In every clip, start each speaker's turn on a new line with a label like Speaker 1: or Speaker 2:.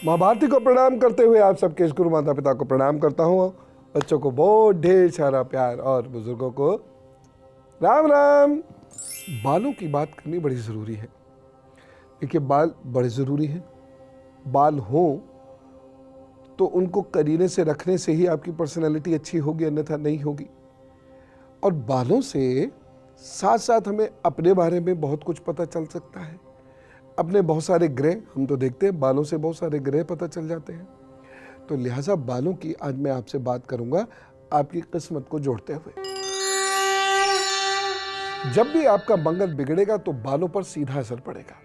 Speaker 1: माँ भारती को प्रणाम करते हुए आप सबके गुरु माता पिता को प्रणाम करता हूँ। बच्चों को बहुत ढेर सारा प्यार और बुजुर्गों को राम राम। बालों की बात करनी बड़ी ज़रूरी है। देखिए, बाल बड़े ज़रूरी हैं। बाल हों तो उनको करीने से रखने से ही आपकी पर्सनैलिटी अच्छी होगी, अन्यथा नहीं होगी। और बालों से साथ साथ हमें अपने बारे में बहुत कुछ पता चल सकता है। अपने बहुत सारे ग्रह, हम तो देखते हैं बालों से बहुत सारे ग्रह पता चल जाते हैं। तो लिहाजा बालों की आज मैं आपसे बात करूंगा, आपकी किस्मत को जोड़ते हुए। जब भी आपका मंगल बिगड़ेगा तो बालों पर सीधा असर पड़ेगा।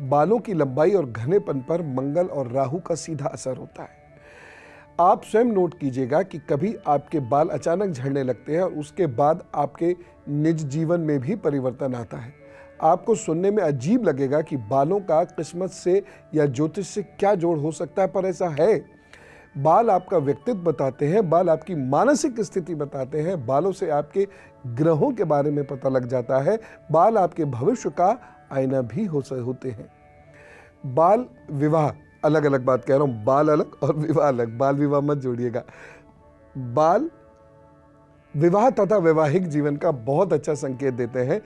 Speaker 1: बालों की लंबाई और घनेपन पर मंगल और राहु का सीधा असर होता है। आप स्वयं नोट कीजिएगा कि कभी आपके बाल अचानक झड़ने लगते हैं और उसके बाद आपके निज जीवन में भी परिवर्तन आता है। आपको सुनने में अजीब लगेगा कि बालों का किस्मत से या ज्योतिष से क्या जोड़ हो सकता है, पर ऐसा है। बाल आपका व्यक्तित्व बताते हैं, बाल आपकी मानसिक स्थिति बताते हैं, बालों से आपके ग्रहों के बारे में पता लग जाता है, बाल आपके भविष्य का आईना भी होते हैं। बाल विवाह, अलग अलग बात कह रहा हूं, बाल अलग और विवाह अलग, बाल विवाह मत जोड़िएगा। बाल विवाह तथा वैवाहिक जीवन का बहुत अच्छा संकेत देते हैं।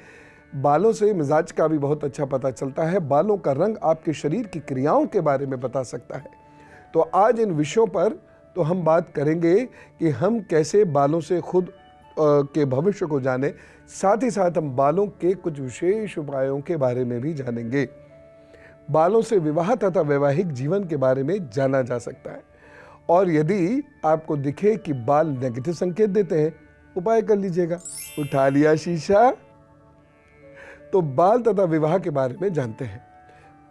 Speaker 1: बालों से मिजाज का भी बहुत अच्छा पता चलता है। बालों का रंग आपके शरीर की क्रियाओं के बारे में बता सकता है। तो आज इन विषयों पर तो हम बात करेंगे कि हम कैसे बालों से खुद के भविष्य को जाने, साथ ही साथ हम बालों के कुछ विशेष उपायों के बारे में भी जानेंगे। बालों से विवाह तथा वैवाहिक जीवन के बारे में जाना जा सकता है। और यदि आपको दिखे कि बाल नेगेटिव संकेत देते हैं, उपाय कर लीजिएगा। उठा लिया शीशा। तो बाल तथा विवाह के बारे में जानते हैं।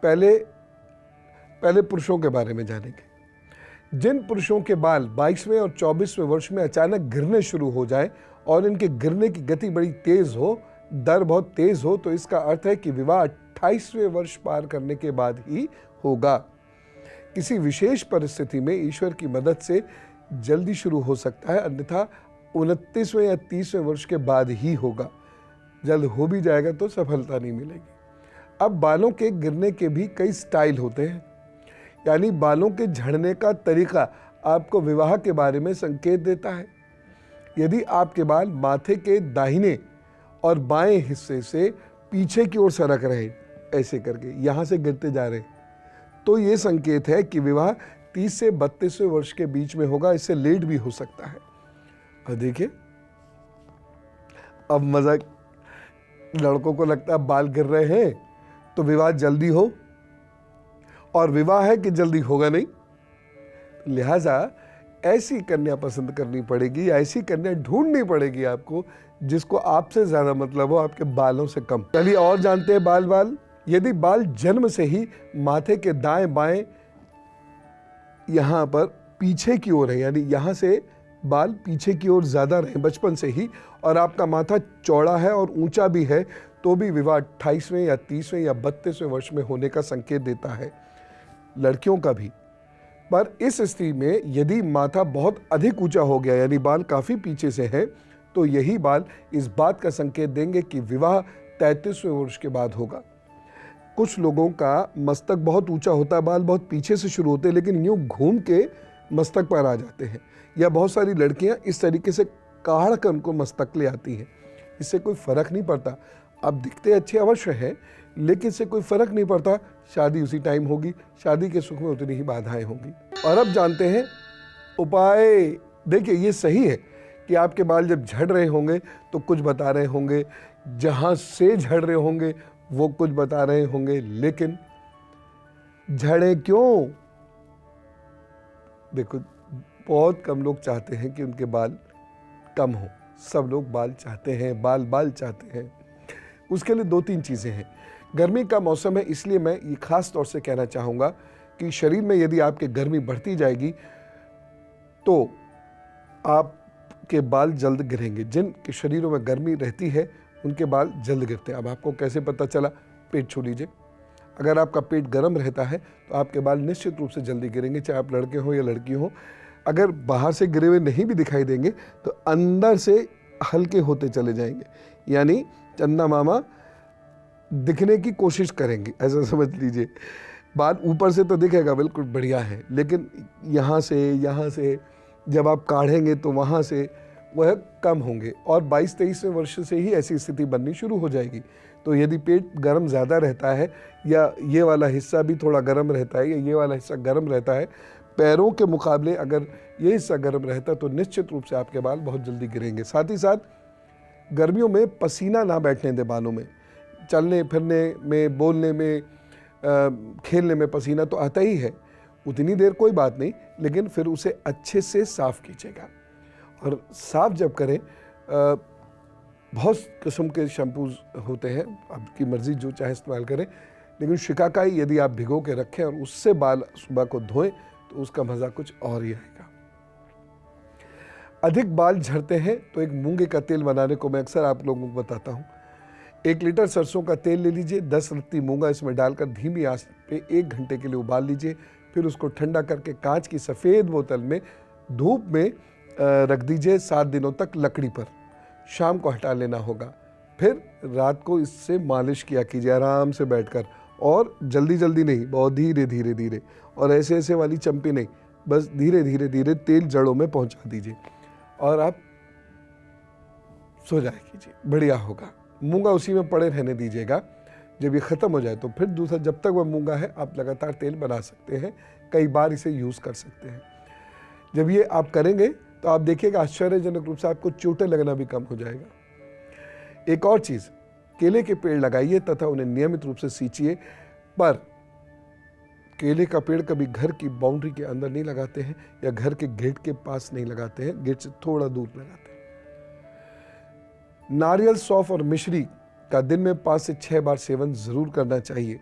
Speaker 1: पहले पुरुषों के बारे में जानेंगे। जिन पुरुषों के बाल 22वें और 24वें वर्ष में अचानक गिरने शुरू हो जाए और इनके गिरने की गति बड़ी तेज हो, दर बहुत तेज हो, तो इसका अर्थ है कि विवाह 28वें वर्ष पार करने के बाद ही होगा। किसी विशेष परिस्थिति में ईश्वर की मदद से जल्दी शुरू हो सकता है, अन्यथा 29वें या 30वें वर्ष के बाद ही होगा। जल्द हो भी जाएगा तो सफलता नहीं मिलेगी। अब बालों के गिरने के भी कई स्टाइल होते हैं, यानी बालों के झड़ने का तरीका आपको विवाह के बारे में संकेत देता है। यदि आपके बाल माथे के दाहिने और बाएं हिस्से से पीछे की ओर सरक रहे, ऐसे करके यहां से गिरते जा रहे, तो ये संकेत है कि विवाह 30 से 32वें वर्ष के बीच में होगा। इससे लेट भी हो सकता है। और देखिए, अब मजा, लड़कों को लगता है बाल गिर रहे हैं तो विवाह जल्दी हो, और विवाह है कि जल्दी होगा नहीं। लिहाजा ऐसी कन्या पसंद करनी पड़ेगी, ऐसी कन्या ढूंढनी पड़ेगी आपको जिसको आपसे ज्यादा मतलब हो, आपके बालों से कम। चलिए और जानते हैं बाल। यदि बाल जन्म से ही माथे के दाएं बाएं यहां पर पीछे की ओर है, यानी यहां से बाल पीछे की ओर ज्यादा रहे बचपन से ही, और आपका माथा चौड़ा है और ऊंचा भी है, तो भी विवाह 28वें या 30वें या 32वें वर्ष में होने का संकेत देता है, लड़कियों का भी। पर इस स्थिति में यदि माथा बहुत अधिक ऊंचा हो गया, यानी बाल काफी पीछे से है, तो यही बाल इस बात का संकेत देंगे कि विवाह 33वें वर्ष के बाद होगा। कुछ लोगों का मस्तक बहुत ऊंचा होता है, बाल बहुत पीछे से शुरू होते हैं, लेकिन यूं घूम के मस्तक पर आ जाते हैं, या बहुत सारी लड़कियां इस तरीके से काढ़ कर उनको मस्तक ले आती हैं। इससे कोई फर्क नहीं पड़ता। आप दिखते अच्छे अवश्य हैं, लेकिन इससे कोई फर्क नहीं पड़ता। शादी उसी टाइम होगी, शादी के सुख में उतनी ही बाधाएं होंगी। और अब जानते हैं उपाय। देखिए, ये सही है कि आपके बाल जब झड़ रहे होंगे तो कुछ बता रहे होंगे, जहां से झड़ रहे होंगे वो कुछ बता रहे होंगे, लेकिन झड़े क्यों? देखो, बहुत कम लोग चाहते हैं कि उनके बाल कम हो। सब लोग बाल चाहते हैं, बाल चाहते हैं। उसके लिए 2-3 चीज़ें हैं। गर्मी का मौसम है, इसलिए मैं ये खास तौर से कहना चाहूँगा कि शरीर में यदि आपके गर्मी बढ़ती जाएगी तो आपके बाल जल्द गिरेंगे। जिनके शरीरों में गर्मी रहती है उनके बाल जल्द गिरते हैं। अब आपको कैसे पता चला? पेट छू लीजिए। अगर आपका पेट गर्म रहता है तो आपके बाल निश्चित रूप से जल्दी गिरेंगे, चाहे आप लड़के हो या लड़की हो। अगर बाहर से गिरे हुए नहीं भी दिखाई देंगे तो अंदर से हल्के होते चले जाएंगे, यानी चंदा मामा दिखने की कोशिश करेंगे, ऐसा समझ लीजिए। बाल ऊपर से तो दिखेगा बिल्कुल बढ़िया है, लेकिन यहाँ से जब आप काढ़ेंगे तो वहाँ से वह कम होंगे और 22-23वें वर्ष से ही ऐसी स्थिति बननी शुरू हो जाएगी। तो यदि पेट गर्म ज़्यादा रहता है या ये वाला हिस्सा भी थोड़ा गर्म रहता है या ये वाला हिस्सा गर्म रहता है, पैरों के मुकाबले अगर ये हिस्सा गर्म रहता है तो निश्चित रूप से आपके बाल बहुत जल्दी गिरेंगे। साथ ही साथ गर्मियों में पसीना ना बैठने दें बालों में। चलने फिरने में, बोलने में, खेलने में पसीना तो आता ही है, उतनी देर कोई बात नहीं, लेकिन फिर उसे अच्छे से साफ़ कीजिएगा। और साफ़ जब करें, बहुत किस्म के शैम्पूज होते हैं, आपकी मर्ज़ी जो चाहे इस्तेमाल करें, लेकिन शिकाकाई यदि आप भिगो के रखें और उससे बाल सुबह को धोएं तो उसका मज़ा कुछ और ही आएगा। अधिक बाल झड़ते हैं तो एक मूंगे का तेल बनाने को मैं अक्सर आप लोगों को बताता हूँ। 1 लीटर सरसों का तेल ले लीजिए, 10 रत्ती मूंगा इसमें डालकर धीमी आंच पे 1 घंटे के लिए उबाल लीजिए। फिर उसको ठंडा करके कांच की सफ़ेद बोतल में धूप में रख दीजिए 7 दिनों तक लकड़ी पर। शाम को हटा लेना होगा। फिर रात को इससे मालिश किया कीजिए आराम से बैठकर, और जल्दी जल्दी नहीं, बहुत धीरे धीरे धीरे, और ऐसे ऐसे वाली चंपी नहीं, बस धीरे धीरे धीरे तेल जड़ों में पहुंचा दीजिए और आप सो जाए कीजिए, बढ़िया होगा। मूंगा उसी में पड़े रहने दीजिएगा। जब ये ख़त्म हो जाए तो फिर दूसरा, जब तक वह मूंगा है आप लगातार तेल बना सकते हैं, कई बार इसे यूज़ कर सकते हैं। जब ये आप करेंगे तो आप देखिएगा आश्चर्यजनक रूप से आपको चोटें लगना भी कम हो जाएगा। एक और चीज़, केले के पेड़ लगाइए तथा उन्हें नियमित रूप से सींचिए, पर केले का पेड़ कभी घर की बाउंड्री के अंदर नहीं लगाते हैं या घर के गेट के पास नहीं लगाते हैं, गेट से थोड़ा दूर लगाते हैं। नारियल, सौंफ और मिश्री का दिन में 5 से 6 बार सेवन जरूर करना चाहिए।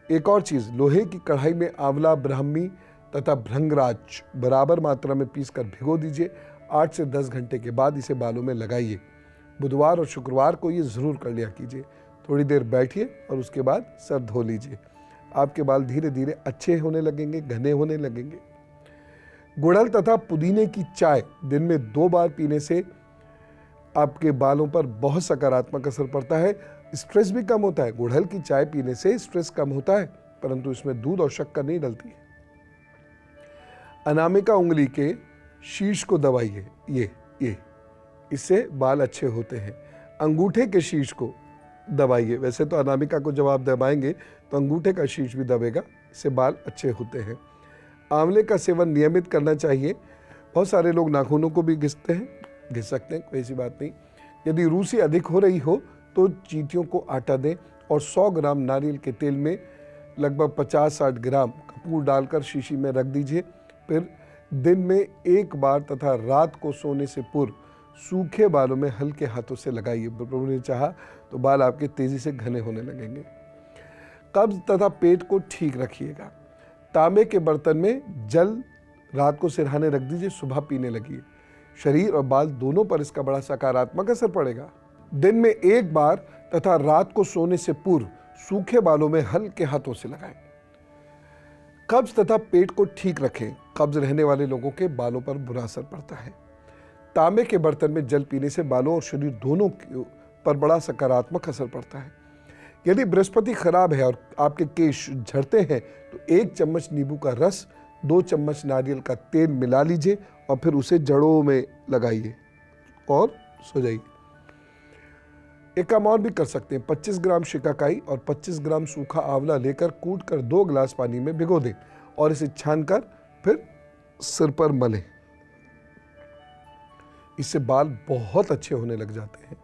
Speaker 1: एक और चीज़, लोहे की कढ़ाई में आंवला, ब्राह्मी तथा भृंगराज बराबर मात्रा में पीसकर भिगो दीजिए। 8 से 10 घंटे के बाद इसे बालों में लगाइए। बुधवार और शुक्रवार को ये ज़रूर कर लिया कीजिए। थोड़ी देर बैठिए और उसके बाद सर धो लीजिए। आपके बाल धीरे धीरे अच्छे होने लगेंगे, घने होने लगेंगे। गुड़हल तथा पुदीने की चाय दिन में 2 बार पीने से आपके बालों पर बहुत सकारात्मक असर पड़ता है। स्ट्रेस भी कम होता है। गुड़हल की चाय पीने से स्ट्रेस कम होता है, परंतु इसमें दूध और शक्कर नहीं डलती है। अनामिका उंगली के शीर्ष को दबाइए, ये इससे बाल अच्छे होते हैं। अंगूठे के शीर्ष को दबाइए। वैसे तो अनामिका को जब आप दबाएंगे तो अंगूठे का शीर्ष भी दबेगा, इससे बाल अच्छे होते हैं। आंवले का सेवन नियमित करना चाहिए। बहुत सारे लोग नाखूनों को भी घिसते हैं, घिस सकते हैं, कोई ऐसी बात नहीं। यदि रूसी अधिक हो रही हो तो चींटियों को आटा दें और 100 ग्राम नारियल के तेल में लगभग 50-60 ग्राम कपूर डालकर शीशी में रख दीजिए। फिर दिन में 1 बार तथा रात को सोने से पूर्व सूखे बालों में हल्के हाथों से लगाइए। प्रभु ने चाहा तो बाल आपके तेजी से घने होने लगेंगे। कब्ज तथा पेट को ठीक रखिएगा। तांबे के बर्तन में जल रात को सिरहाने रख दीजिए, सुबह पीने लगिए। शरीर और बाल दोनों पर इसका बड़ा सकारात्मक असर पड़ेगा। दिन में 1 बार तथा रात को सोने से पूर्व सूखे बालों में हल्के हाथों से लगाएं। कब्ज तथा पेट को ठीक रखें। कब्ज रहने वाले लोगों के बालों पर बुरा असर पड़ता है। तांबे के बर्तन में जल पीने से बालों और शरीर दोनों पर बड़ा सकारात्मक असर पड़ता है। यदि बृहस्पति खराब है और आपके केश झड़ते हैं तो 1 चम्मच नींबू का रस, 2 चम्मच नारियल का तेल मिला लीजिए और फिर उसे जड़ों में लगाइए और सो जाइए। एक काम और भी कर सकते हैं। 25 ग्राम शिकाकाई और 25 ग्राम सूखा आंवला लेकर कूटकर 2 गिलास पानी में भिगो दें और इसे छानकर फिर सिर पर मलें। इससे बाल बहुत अच्छे होने लग जाते हैं।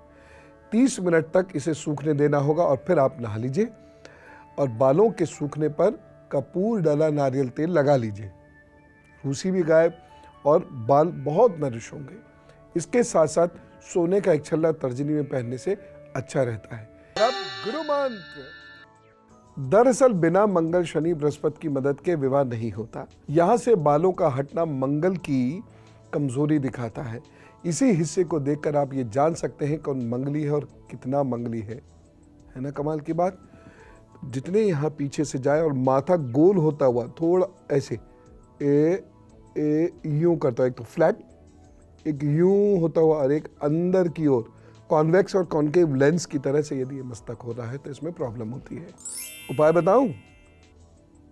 Speaker 1: 30 मिनट तक इसे सूखने देना होगा और फिर आप नहा लीजिए और बालों के सूखने पर कपूर डाला नारियल तेल लगा लीजिए। रूसी भी गायब और बाल बहुत नरिश होंगे। इसके साथ साथ सोने का एक छल्ला तर्जनी में पहनने से अच्छा रहता है। अब गुरु मंत्र। दरअसल बिना मंगल, शनि, बृहस्पति की मदद के विवाह नहीं होता। यहाँ से बालों का हटना मंगल की कमजोरी दिखाता है। इसी हिस्से को देखकर आप ये जान सकते हैं कौन मंगली है और कितना मंगली है ना कमाल की बात। जितने यहाँ पीछे से जाए और माथा गोल होता हुआ थोड़ा ऐसे यूं करता है, एक तो फ्लैट, एक यूं होता हुआ और एक अंदर की ओर कॉन्वेक्स और कॉन्केव लेंस की तरह से यदि ये मस्तक हो रहा है तो इसमें प्रॉब्लम होती है। उपाय बताऊं?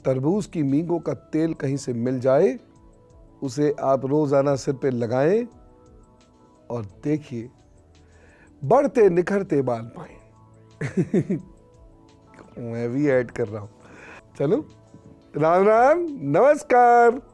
Speaker 1: तरबूज की मींगों का तेल कहीं से मिल जाए, उसे आप रोजाना सिर पे लगाएं और देखिए बढ़ते निखरते बाल पाए। मैं भी ऐड कर रहा हूं। चलो, राम राम, नमस्कार।